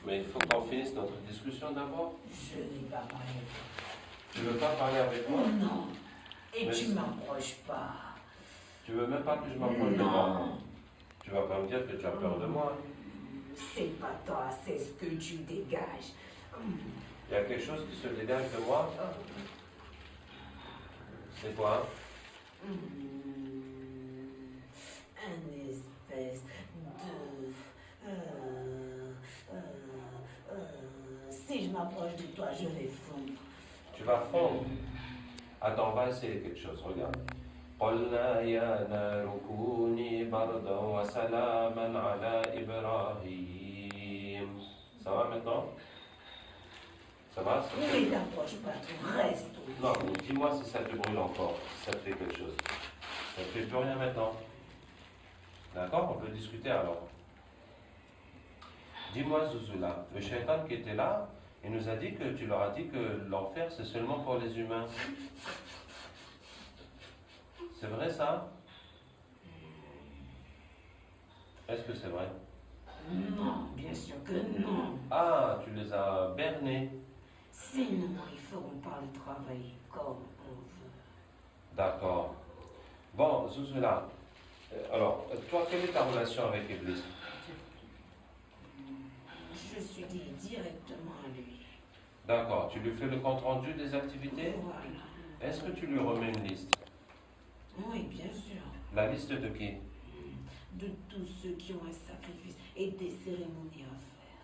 Mais il faut qu'on finisse notre discussion d'abord. Je n'ai pas parlé. Tu veux pas parler avec moi? Non. Et mais tu m'approches pas. Tu veux même pas que je m'approche de moi? Tu vas pas me dire que tu as peur de moi? C'est pas toi, c'est ce que tu dégages. Il y a quelque chose qui se dégage de moi? C'est quoi? Un espèce de... si je m'approche de toi, je vais fondre. Tu vas fondre. Attends, on va essayer quelque chose, regarde. قلنا يا نار كوني بردا وسلاما على إبراهيم. Ça va maintenant? Ça va? Ne t'approche pas, tu restes. Non, mais dis-moi si ça te brûle encore, si ça te fait quelque chose. Ça ne fait plus rien maintenant. D'accord? On peut discuter alors. Dis-moi, Zouzoula, le shaitan qui était là, il nous a dit que tu leur as dit que l'enfer c'est seulement pour les humains. C'est vrai ça? Est-ce que c'est vrai? Non, bien sûr que non. Ah, tu les as bernés. Sinon, ils feront pas le travail comme on veut. D'accord. Bon, Zouzoula, alors, toi, quelle est ta relation avec Iblis? Je suis liée directement à lui. D'accord, tu lui fais le compte rendu des activités? Voilà. Est-ce que tu lui remets une liste? Oui, bien sûr. La liste de qui? De tous ceux qui ont un sacrifice et des cérémonies à faire.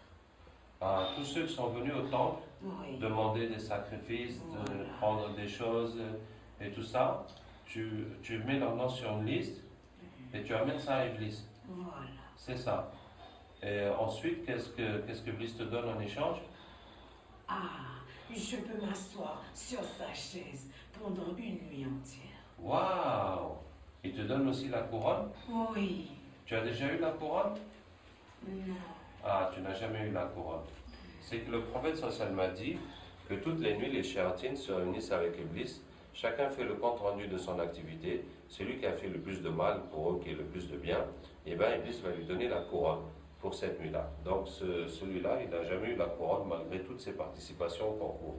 Ah, tous ceux qui sont venus au temple, Oui. demander des sacrifices, de prendre des choses et tout ça, tu mets leur nom sur une liste et tu amènes ça à Iblis. Voilà. C'est ça. Et ensuite, qu'est-ce que Iblis te donne en échange? Ah, je peux m'asseoir sur sa chaise pendant une nuit entière. Waouh! Il te donne aussi la couronne? Oui. Tu as déjà eu la couronne? Non. Ah, tu n'as jamais eu la couronne. C'est que le prophète sallallahu m'a dit que toutes les nuits, les shéyatines se réunissent avec Iblis. Chacun fait le compte rendu de son activité. Celui qui a fait le plus de mal pour eux, qui est le plus de bien, et bien Iblis va lui donner la couronne pour cette nuit-là. Donc celui-là, il n'a jamais eu la couronne malgré toutes ses participations au concours.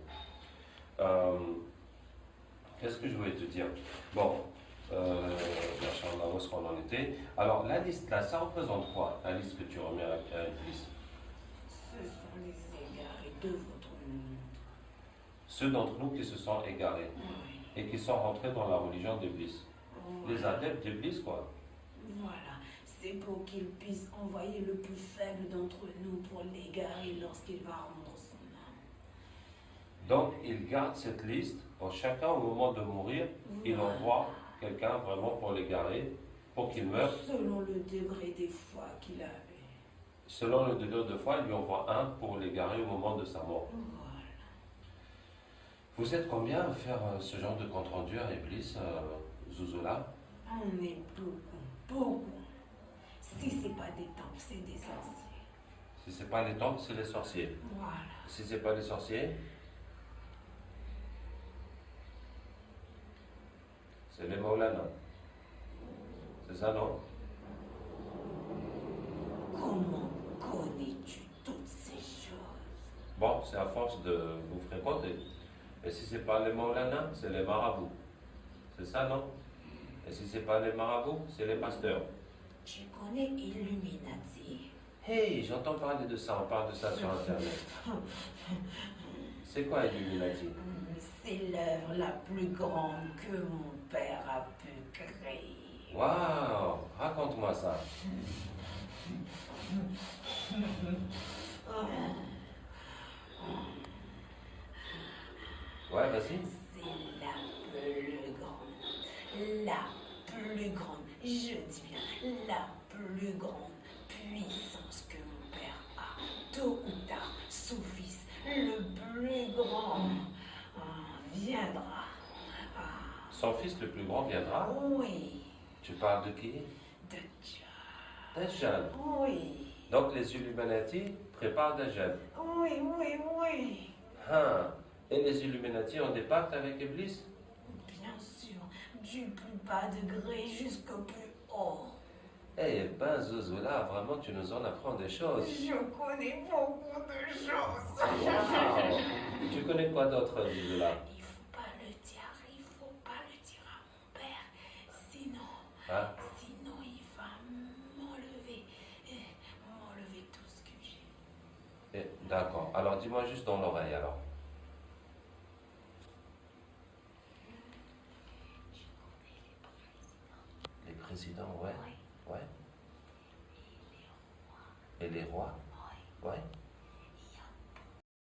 Qu'est-ce que je voulais te dire? Bon, machallah, où est-ce qu'on en était? Alors, la liste là, ça représente quoi? La liste que tu remets à Iblis? Ce sont les égarés de votre monde. Ceux d'entre nous qui se sont égarés Oui. et qui sont rentrés dans la religion d'Iblis. Voilà. Les adeptes d'Iblis, quoi. Voilà. C'est pour qu'il puisse envoyer le plus faible d'entre nous pour l'égarer lorsqu'il va rendre son âme. Donc, il garde cette liste pour chacun au moment de mourir. Il envoie quelqu'un vraiment pour l'égarer, pour qu'il meure. Selon le degré des foi qu'il avait. Selon le degré de foi, il lui envoie un pour l'égarer au moment de sa mort. Voilà. Vous êtes combien à faire ce genre de compte rendu à Iblis, Zouzoula? On est beaucoup. Si c'est pas des temples, c'est des sorciers. Si c'est pas les temples, c'est les sorciers. Voilà. Si c'est pas les sorciers, c'est les Maulana. C'est ça, non? Comment connais-tu toutes ces choses? Bon, c'est à force de vous fréquenter. Et si c'est pas les Maulana, c'est les marabouts. C'est ça, non? Et si c'est pas les marabouts, c'est les pasteurs. Tu connais Illuminati? Hey, j'entends parler de ça, on parle de ça sur Internet. C'est quoi Illuminati? C'est l'œuvre la plus grande que mon père a pu créer. Waouh, raconte-moi ça. Ouais, vas-y. C'est la plus grande. La plus grande. Je dis bien la plus grande puissance que mon père a. Tôt ou tard, son fils, le plus grand, viendra. Son fils le plus grand viendra? Oui. Tu parles de qui? De Dieu. Dajjal. Oui. Donc les Illuminati préparent Dajjal. Oui. Hein. Et les Illuminati ont des pactes avec Iblis? Bien sûr, du plus bas degré jusqu'au plus haut. Eh ben, Zozola, vraiment, tu nous en apprends des choses. Je connais beaucoup de choses. Wow. Tu connais quoi d'autre, Zozola? Il faut pas le dire, il faut pas le dire à mon père. Hein? Sinon il va m'enlever tout ce que j'ai. D'accord. Alors, dis-moi juste dans l'oreille, alors. Je connais les présidents. Les présidents, ouais. Oui. Ouais. Et les rois. Et les rois? Oui. Ouais.